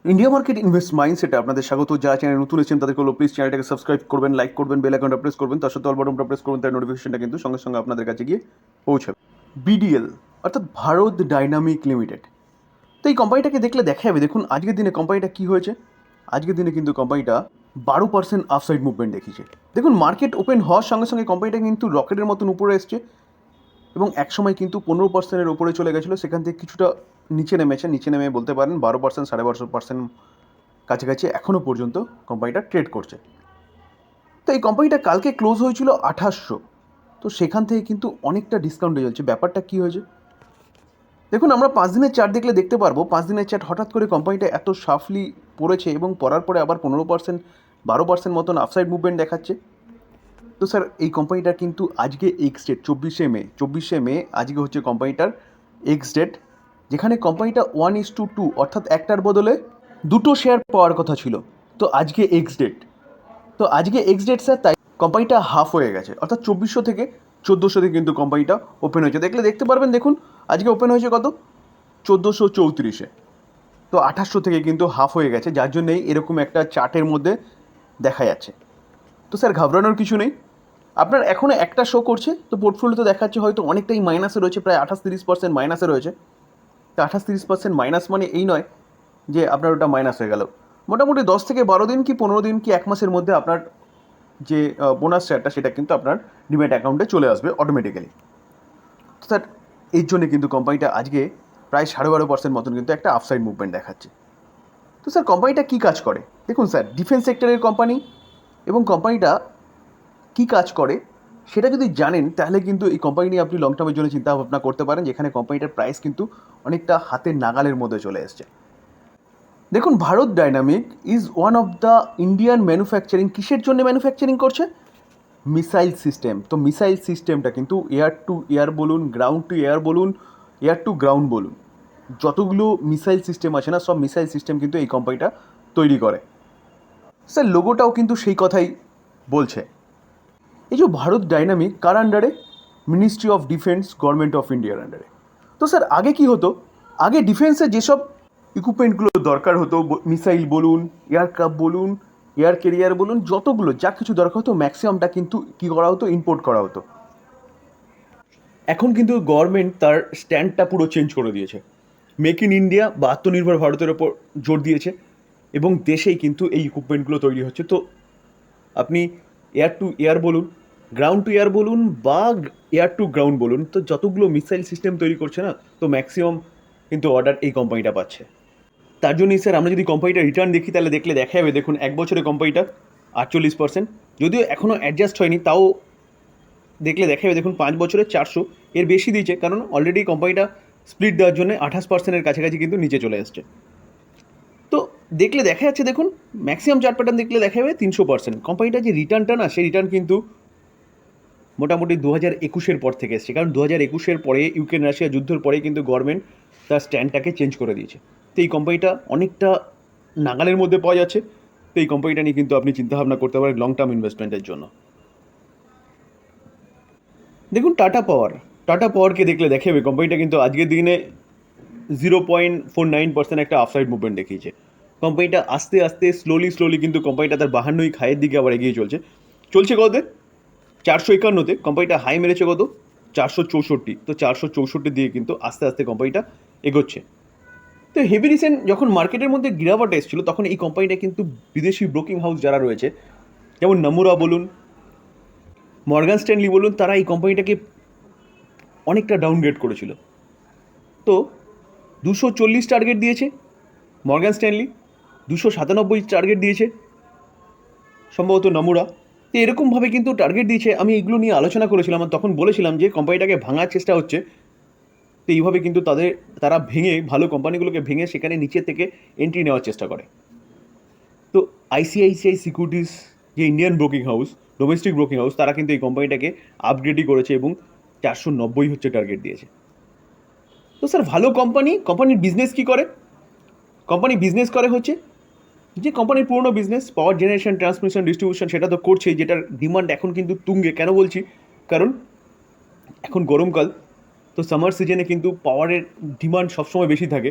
India market invest মাইন্ডসেটে আপনাদের স্বাগত। যারা চ্যানেল নতুন এসেছেন তাদেরকে হলো প্লিজ চ্যানেলটাকে সাবস্ক্রাইব করবেন, লাইক করবেন, বেল আইকনটা প্রেস করবেন, তার সাথে অল বাটনটা প্রেস করবেন, তার নোটিফিকেশনটা কিন্তু সঙ্গে সঙ্গে আপনাদের কাছে গিয়ে পৌঁছাবে। বিডিএল অর্থাৎ ভারত ডাইনামিক লিমিটেড, তো এই কোম্পানিটাকে দেখলে দেখা যাবে। দেখুন আজকের দিনে কোম্পানিটা কী হয়েছে। আজকের দিনে কিন্তু কোম্পানিটা 12% আপসাইড মুভমেন্ট দেখিয়েছে। দেখুন মার্কেট ওপেন হওয়ার সঙ্গে সঙ্গে কোম্পানিটা কিন্তু রকেটের মতন উপরে এসছে এবং একসময় কিন্তু 15%-এর ওপরে চলে গেছিলো, সেখান থেকে কিছুটা নিচে নেমেছে। নিচে নেমে বলতে পারেন 12%, 12.5% কাছাকাছি এখনও পর্যন্ত কোম্পানিটা ট্রেড করছে। তো এই কোম্পানিটা কালকে ক্লোজ হয়েছিল 2800, তো সেখান থেকে কিন্তু অনেকটা ডিসকাউন্টে চলছে। ব্যাপারটা কী হয়েছে দেখুন, আমরা 5 দিনের চার্ট দেখলে দেখতে পারবো। 5 দিনের চার্ট হঠাৎ করে কোম্পানিটা এত শার্পলি পড়েছে এবং পড়ার পরে আবার 15%, 12% মতন আপসাইড মুভমেন্ট দেখাচ্ছে। তো স্যার এই কোম্পানিটার কিন্তু আজকে এক্স ডেট 24শে মে আজকে হচ্ছে কোম্পানিটার এক্স ডেট, যেখানে কোম্পানিটা 1:2 অর্থাৎ একটার বদলে দুটো শেয়ার পাওয়ার কথা ছিল। তো আজকে এক্স ডেট, স্যার, তাই কোম্পানিটা হাফ হয়ে গেছে, অর্থাৎ 2400 থেকে 1400 থেকে কিন্তু কোম্পানিটা ওপেন হয়েছে। দেখলে দেখতে পারবেন, দেখুন আজকে ওপেন হয়েছে কত, 1434-এ। তো 2800 থেকে কিন্তু হাফ হয়ে গেছে, যার জন্যই এরকম একটা চার্টের মধ্যে দেখা যাচ্ছে। তো স্যার ঘাবড়ানোর কিছু নেই, আপনার এখনও একটা শো করছে, তো পোর্টফোলিওতে দেখাচ্ছে হয়তো অনেকটাই মাইনাসে রয়েছে, প্রায় 28-30% মাইনাসে রয়েছে। তো 28-30% মাইনাস মানে এই নয় যে আপনার ওটা মাইনাস হয়ে গেল। মোটামুটি 10 থেকে 12 দিন কি 15 দিন কি 1 মাসের মধ্যে আপনার যে বোনাস শেয়ারটা সেটা কিন্তু আপনার ডিম্যাট অ্যাকাউন্টে চলে আসবে অটোমেটিক্যালি। তো স্যার এর জন্য কিন্তু কোম্পানিটা আজকে প্রায় 12.5% মতন কিন্তু একটা আপসাইড মুভমেন্ট দেখাচ্ছে। তো স্যার কোম্পানিটা কী কাজ করে দেখুন স্যার, ডিফেন্স সেক্টরের কোম্পানি, এবং কোম্পানিটা কী কাজ করে সেটা যদি জানেন তাহলে কিন্তু এই কোম্পানি নিয়ে আপনি লং টার্মের জন্য চিন্তা ভাবনা করতে পারেন, যেখানে কোম্পানিটার প্রাইস কিন্তু অনেকটা হাতের নাগালের মধ্যে চলে এসছে। দেখুন Bharat dynamic is one of the Indian manufacturing, কিসের জন্য ম্যানুফ্যাকচারিং করছে, মিসাইল সিস্টেম। তো মিসাইল সিস্টেমটা কিন্তু এয়ার টু এয়ার বলুন, গ্রাউন্ড টু এয়ার বলুন, এয়ার টু গ্রাউন্ড বলুন, যতগুলো মিসাইল সিস্টেম আছে না, সব মিসাইল সিস্টেম কিন্তু এই কোম্পানিটা তৈরি করে। স্যার লোগোটাও কিন্তু সেই কথাই বলছে। এই যে ভারত ডাইনামিক কার আন্ডারে, ministry of defence, government of ইন্ডিয়ার আন্ডারে। তো স্যার আগে কি হতো, আগে ডিফেন্সে যেসব ইকুইপমেন্টগুলো দরকার হতো, মিসাইল বলুন, এয়ারক্রাফট বলুন, এয়ার ক্যারিয়ার বলুন, যতগুলো যা কিছু দরকার হতো ম্যাক্সিমামটা কিন্তু কী করা হতো, ইম্পোর্ট করা হতো। এখন কিন্তু গভর্নমেন্ট তার স্ট্যান্ডটা পুরো চেঞ্জ করে দিয়েছে, মেক ইন ইন্ডিয়া বা আত্মনির্ভর ভারতের ওপর জোর দিয়েছে, এবং দেশেই কিন্তু এই ইকুইপমেন্টগুলো তৈরি হচ্ছে। তো আপনি এয়ার টু এয়ার বলুন, গ্রাউন্ড টু এয়ার বলুন, বা এয়ার টু গ্রাউন্ড বলুন, তো যতগুলো মিসাইল সিস্টেম তৈরি করছে না, তো ম্যাক্সিমাম কিন্তু অর্ডার এই কোম্পানিটা পাচ্ছে। তার জন্যই স্যার আমরা যদি কোম্পানিটা রিটার্ন দেখি তাহলে দেখলে দেখা যাবে, দেখুন 1 বছরে কোম্পানিটা 48%, যদিও এখনও অ্যাডজাস্ট হয়নি, তাও দেখলে দেখা যাবে দেখুন 5 বছরে 400, এর বেশি দিয়েছে, কারণ অলরেডি কোম্পানিটা স্প্লিট দেওয়ার জন্য 28%-এর কাছাকাছি কিন্তু নিচে চলে এসছে। তো দেখলে দেখা যাচ্ছে, দেখুন ম্যাক্সিমাম চার্ট প্যাটার্ন দেখলে দেখা যাবে 300%। কোম্পানিটা যে রিটার্নটা না, সেই রিটার্ন কিন্তু মোটামুটি 2021-এর পর থেকে এসছে, কারণ 2021-এর পরে ইউক্রেন রাশিয়া যুদ্ধের পরেই কিন্তু গভর্নমেন্ট তার স্ট্যান্ডটাকে চেঞ্জ করে দিয়েছে। তো এই কোম্পানিটা অনেকটা নাগালের মধ্যে পাওয়া যাচ্ছে। তো এই কোম্পানিটা নিয়ে কিন্তু আপনি চিন্তাভাবনা করতে পারেন লং টার্ম ইনভেস্টমেন্টের জন্য। দেখুন টাটা পাওয়ারকে দেখলে দেখা যাবে কোম্পানিটা কিন্তু আজকের দিনে 0.49% একটা আপসাইড মুভমেন্ট দেখিয়েছে। কোম্পানিটা আস্তে আস্তে স্লোলি কিন্তু কোম্পানিটা তার 52 খায়ের দিকে আবার এগিয়ে চলছে কততে, 451-তে। কোম্পানিটা হাই মেরেছে কত, 464। তো 464 দিয়ে কিন্তু আস্তে আস্তে কোম্পানিটা এগোচ্ছে। তো হেভি রিসেন্ট যখন মার্কেটের মধ্যে গিরাওয়াট এসেছিলো, তখন এই কোম্পানিটা কিন্তু বিদেশি ব্রোকিং হাউস যারা রয়েছে, যেমন নামুরা বলুন, মর্গান স্ট্যানলি বলুন, তারা এই কোম্পানিটাকে অনেকটা ডাউনগ্রেড করেছিল। তো 240 টার্গেট দিয়েছে মর্গান স্ট্যানলি, 297 টার্গেট দিয়েছে সম্ভবত নামুরা। তো এরকমভাবে কিন্তু টার্গেট দিয়েছে। আমি এগুলো নিয়ে আলোচনা করেছিলাম আর তখন বলেছিলাম যে কোম্পানিটাকে ভাঙার চেষ্টা হচ্ছে। তো এইভাবে কিন্তু তারা ভেঙে, ভালো কোম্পানিগুলোকে ভেঙে সেখানে নিচে থেকে এন্ট্রি নেওয়ার চেষ্টা করে। তো আইসিআইসিআই সিকিউরিটিস, যে Indian broking house, domestic broking house, তারা কিন্তু এই কোম্পানিটাকে আপগ্রেডই করেছে এবং 490 হচ্ছে টার্গেট দিয়েছে। তো স্যার ভালো কোম্পানির বিজনেস কী করে, কোম্পানি বিজনেস করে হচ্ছে যে কোম্পানির পুরনো বিজনেস, পাওয়ার জেনারেশন, ট্রান্সমিশন, ডিস্ট্রিবিউশন, সেটা তো করছেই, যেটার ডিমান্ড এখন কিন্তু তুঙ্গে। কেন বলছি, কারণ এখন গরমকাল, তো সামার সিজনে কিন্তু পাওয়ারের ডিমান্ড সবসময় বেশি থাকে।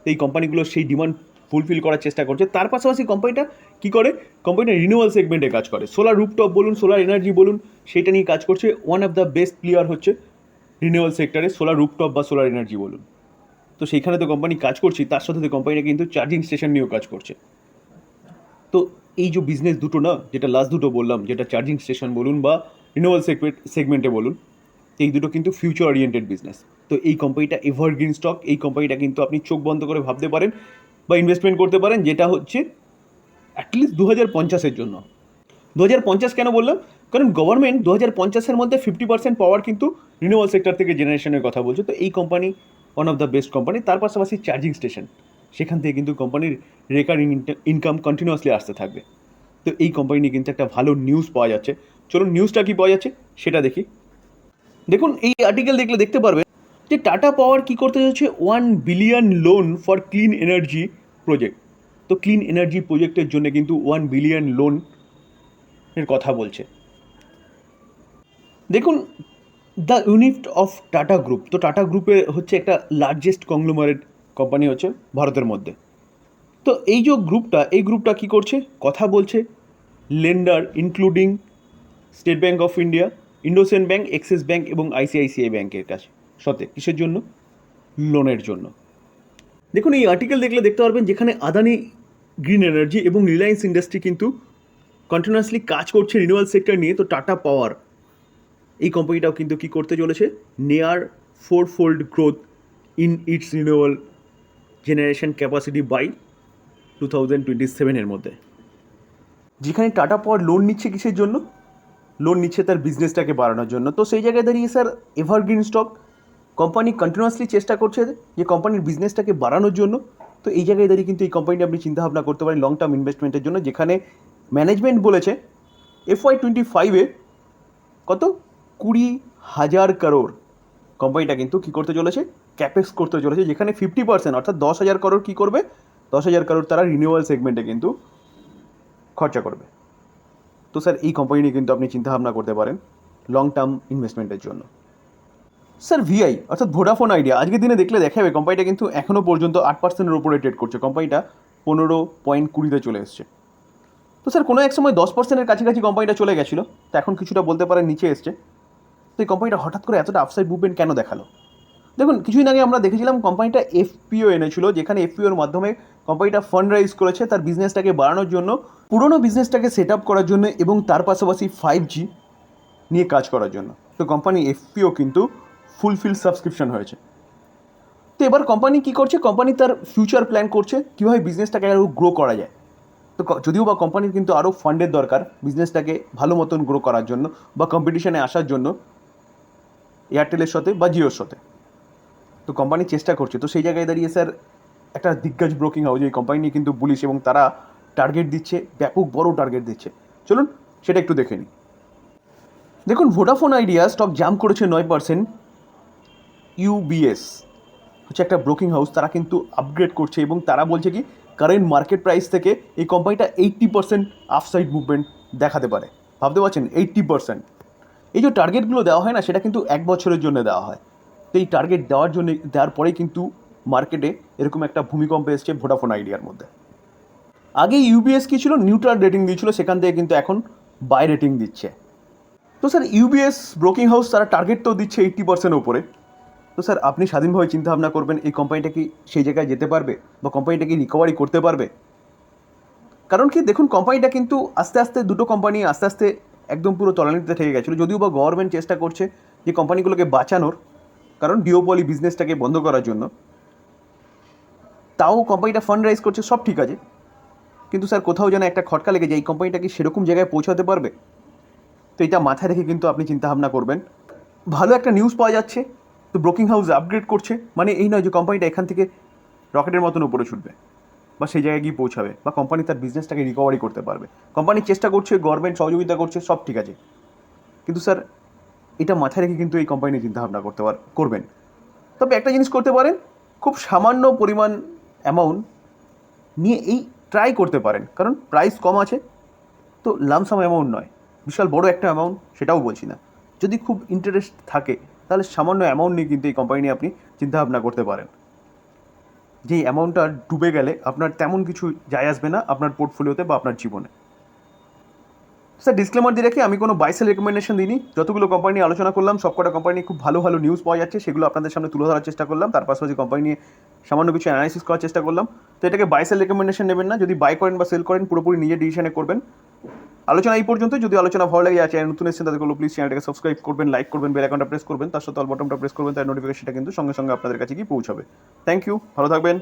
তো এই কোম্পানিগুলো সেই ডিমান্ড ফুলফিল করার চেষ্টা করছে। তার পাশাপাশি কোম্পানিটা কী করে, কোম্পানিটা রিনিউয়াল সেগমেন্টে কাজ করে, সোলার রুফটপ বলুন, সোলার এনার্জি বলুন, সেটা নিয়ে কাজ করছে। One of the best player হচ্ছে রিনিউয়াল সেক্টরে সোলার রুফটপ বা সোলার এনার্জি বলুন। তো সেইখানে তো কোম্পানি কাজ করছি, তার সাথে তো কোম্পানিটা কিন্তু চার্জিং স্টেশন নিয়েও কাজ করছে। তো এই যে বিজনেস দুটো না, যেটা লাস্ট দুটো বললাম, যেটা চার্জিং স্টেশন বলুন বা রিনিউয়াল সেগমেন্টে বলুন, এই দুটো কিন্তু ফিউচার ওরিয়েন্টেড বিজনেস। তো এই কোম্পানিটা এভারগ্রিন স্টক, এই কোম্পানিটা কিন্তু আপনি চোখ বন্ধ করে ভাবতে পারেন বা ইনভেস্টমেন্ট করতে পারেন, যেটা হচ্ছে অ্যাটলিস্ট 2050-এর জন্য। 2050 কেন বললাম, কারণ গভর্নমেন্ট 2050-এর মধ্যে 50% পাওয়ার কিন্তু রিনিউয়াল সেক্টর থেকে জেনারেশনের কথা বলছে। তো এই company one of the best company. তার পাশাপাশি চার্জিং স্টেশন, সেখান থেকে কিন্তু কোম্পানির রেকারিং ইনকাম কন্টিনিউয়াসলি আসতে থাকবে। তো এই কোম্পানি নিয়ে কিন্তু একটা ভালো নিউজ পাওয়া যাচ্ছে। চলুন নিউজটা কী পাওয়া যাচ্ছে সেটা দেখি। দেখুন, এই আর্টিকেল দেখলে দেখতে পারবেন যে টাটা পাওয়ার কী করতে যাচ্ছে, 1 billion loan for clean energy project. তো ক্লিন এনার্জি প্রজেক্টের জন্য কিন্তু 1 বিলিয়ন লোন এর কথা বলছে। দেখুন, the unit of tata group, তো টাটা গ্রুপের হচ্ছে একটা লার্জেস্ট কংগ্লোমারেট কোম্পানি হচ্ছে ভারতের মধ্যে। তো এই যে গ্রুপটা, এই গ্রুপটা কী করছে, কথা বলছে lender including State Bank of India, ইন্ডোসিয়ান ব্যাঙ্ক, এক্সিস ব্যাঙ্ক এবং আইসিআইসিআই ব্যাঙ্কের কাছে সাথে, কিসের জন্য, লোনের জন্য। দেখুন, এই আর্টিকেল দেখলে দেখতে পারবেন যেখানে আদানি গ্রিন এনার্জি এবং রিলায়েন্স ইন্ডাস্ট্রি কিন্তু কন্টিনিউয়াসলি কাজ করছে রিনিউয়াল সেক্টর নিয়ে। তো টাটা পাওয়ার এই কোম্পানিটাও কিন্তু কী করতে চলেছে, near 4-fold growth in its renewal generation capacity by 2027-এর মধ্যে। যেখানে টাটা পাওয়ার লোন নিচ্ছে কিসের জন্য, লোন নিচ্ছে তার বিজনেসটাকে বাড়ানোর জন্য। তো সেই জায়গায় দাঁড়িয়ে sir evergreen stock, company continuously চেষ্টা করছে যে কোম্পানির বিজনেসটাকে বাড়ানোর জন্য। তো এই জায়গায় দাঁড়িয়ে কিন্তু এই কোম্পানিটা আপনি চিন্তাভাবনা করতে পারেন লং টার্ম ইনভেস্টমেন্টের জন্য, যেখানে ম্যানেজমেন্ট বলেছে FY25-এ কত 20,000 crore কোম্পানিটা কিন্তু কী করতে চলেছে, ক্যাপেক্স করতে চলেছে, যেখানে 50% অর্থাৎ 10,000 crore কী করবে, 10,000 crore তারা রিনিউয়াল সেগমেন্টে কিন্তু খরচা করবে। তো স্যার এই কোম্পানি নিয়ে কিন্তু আপনি চিন্তাভাবনা করতে পারেন লং টার্ম ইনভেস্টমেন্টের জন্য। স্যার ভিআই অর্থাৎ ভোডাফোন আইডিয়া, আজকের দিনে দেখলে দেখা যাবে কোম্পানিটা কিন্তু এখনও পর্যন্ত 8%-এর উপরে ট্রেড করছে। কোম্পানিটা 15.20 চলে এসছে। তো স্যার কোনো এক সময় 10%-এর কাছাকাছি কোম্পানিটা চলে গেছিলো, তো এখন কিছুটা বলতে পারেন নিচে এসছে। তো এই কোম্পানিটা হঠাৎ করে এতটা আপসাইড মুভমেন্ট কেন দেখালো? দেখুন, কিছুদিন আগে আমরা দেখেছিলাম কোম্পানিটা এফপিও এনেছিল, যেখানে এফপিওর মাধ্যমে কোম্পানিটা ফান্ড রাইজ করেছে তার বিজনেসটাকে বাড়ানোর জন্য, পুরনো বিজনেসটাকে সেট আপ করার জন্য এবং তার পাশাপাশি 5G নিয়ে কাজ করার জন্য। তো কোম্পানি এফপিও কিন্তু ফুলফিল সাবস্ক্রিপশন হয়েছে। তো এবার কোম্পানি কী করছে, কোম্পানি তার ফিউচার প্ল্যান করছে কীভাবে বিজনেসটাকে আরও গ্রো করা যায়। তো যদিও বা কোম্পানির কিন্তু আরও ফান্ডের দরকার বিজনেসটাকে ভালো মতন গ্রো করার জন্য বা কম্পিটিশনে আসার জন্য এয়ারটেলের সাথে বা জিওর সাথে। তো কোম্পানি চেষ্টা করছে। তো সেই জায়গায় দাঁড়িয়ে স্যার একটা দিগ্গজ ব্রোকিং হাউস এই কোম্পানি নিয়ে কিন্তু বুলিশ, এবং তারা টার্গেট দিচ্ছে, ব্যাপক বড় টার্গেট দিচ্ছে। চলুন সেটা একটু দেখে নিই। দেখুন, ভোডাফোন আইডিয়া স্টক জাম্প করেছে 9%। ইউবিএস হচ্ছে একটা ব্রোকিং হাউস, তারা কিন্তু আপগ্রেড করছে এবং তারা বলছে কি কারেন্ট মার্কেট প্রাইস থেকে এই কোম্পানিটা 80% আপসাইড মুভমেন্ট দেখাতে পারে। ভাবতে পারছেন 80%। এই যে টার্গেটগুলো দেওয়া হয় না, সেটা কিন্তু 1 বছরের জন্য দেওয়া হয়। তো এই টার্গেট দেওয়ার পরেই কিন্তু মার্কেটে এরকম একটা ভূমিকম্প এসছে ভোডাফোন আইডিয়ার মধ্যে। আগে ইউবিএস কী ছিল, নিউট্রাল রেটিং দিয়েছিল, সেখান থেকে কিন্তু এখন বাই রেটিং দিচ্ছে। তো স্যার ইউবিএস ব্রোকিং হাউস তারা টার্গেট তো দিচ্ছে 80% ওপরে। তো স্যার আপনি স্বাধীনভাবে চিন্তাভাবনা করবেন এই কোম্পানিটা কি সেই জায়গায় যেতে পারবে বা কোম্পানিটা কি রিকভারি করতে পারবে। কারণ কি দেখুন, কোম্পানিটা কিন্তু আস্তে আস্তে দুটো কোম্পানি আস্তে আস্তে একদম পুরো তলানিতে থেকে গেছিলো। যদিও বা গভর্নমেন্ট চেষ্টা করছে যে কোম্পানিগুলোকে বাঁচানোর, কারণ ডিওপলি বিজনেসটাকে বন্ধ করার জন্য, তাও কোম্পানিটা ফান্ড রাইজ করছে, সব ঠিক আছে। কিন্তু স্যার কোথাও যেন একটা খটকা লেগে যায়, এই কোম্পানিটা কি সেরকম জায়গায় পৌঁছাতে পারবে। তো এটা মাথায় রেখে কিন্তু আপনি চিন্তাভাবনা করবেন। ভালো একটা নিউজ পাওয়া যাচ্ছে, তো ব্রোকিং হাউস আপগ্রেড করছে, মানে এই নয় যে কোম্পানিটা এখান থেকে রকেটের মতন উপরে ছুটবে বা সেই জায়গায় গিয়ে পৌঁছাবে বা কোম্পানি তার বিজনেসটাকে রিকভারি করতে পারবে। কোম্পানি চেষ্টা করছে, গভর্নমেন্ট সহযোগিতা করছে, সব ঠিক আছে। কিন্তু স্যার এটা মাথায় রেখে কিন্তু এই কোম্পানি চিন্তাভাবনা করবেন। তবে একটা জিনিস করতে পারেন, খুব সামান্য পরিমাণ অ্যামাউন্ট নিয়ে এই ট্রাই করতে পারেন, কারণ প্রাইস কম আছে। তো লামসাম অ্যামাউন্ট নয়, বিশাল বড় একটা অ্যামাউন্ট সেটাও বলছি না। যদি খুব ইন্টারেস্ট থাকে তাহলে সামান্য অ্যামাউন্ট নিয়ে কিন্তু এই কোম্পানি নিয়ে আপনি চিন্তাভাবনা করতে পারেন। যেই অ্যামাউন্টটা ডুবে গেলে আপনার তেমন কিছু যায় আসবে না আপনার পোর্টফোলিওতে বা আপনার জীবনে। স্যার ডিসক্লেমার দিয়ে রাখি, আমি কোনো বাই সেল রেকমেন্ডেশন দিইনি। যতগুলো কোম্পানি নিয়ে আলোচনা করলাম সব কটা কোম্পানি নিয়ে খুব ভালো ভালো নিউজ পাওয়া যাচ্ছে, সেগুলো আপনাদের সামনে তুলে ধরার চেষ্টা করলাম। তার পাশাপাশি কোম্পানি নিয়ে সামান্য কিছু অ্যানালাইসিস করার চেষ্টা করলাম। তো এটাকে বাই সেল রেকমেন্ডেশন নেবেন না। যদি বাই করেন বা সেল করেন পুরোপুরি নিজের ডিসিশনে করবেন। আলোচনা এই পর্যন্ত। যদি আলোচনা ভালো লাগে আর চ্যানেল নতুন এসেছেন তাদেরকে প্লিজ চ্যানেলটাকে সাবস্ক্রাইব করবেন, লাইক করবেন, বেল আইকনটা প্রেস করবেন, তার সাথে অল বাটনটা প্রেস করবেন, তার নোটিফিকেশনটা কিন্তু সঙ্গে সঙ্গে আপনাদের কাছে গিয়ে পৌঁছাবে। থ্যাংক ইউ, ভালো থাকবেন।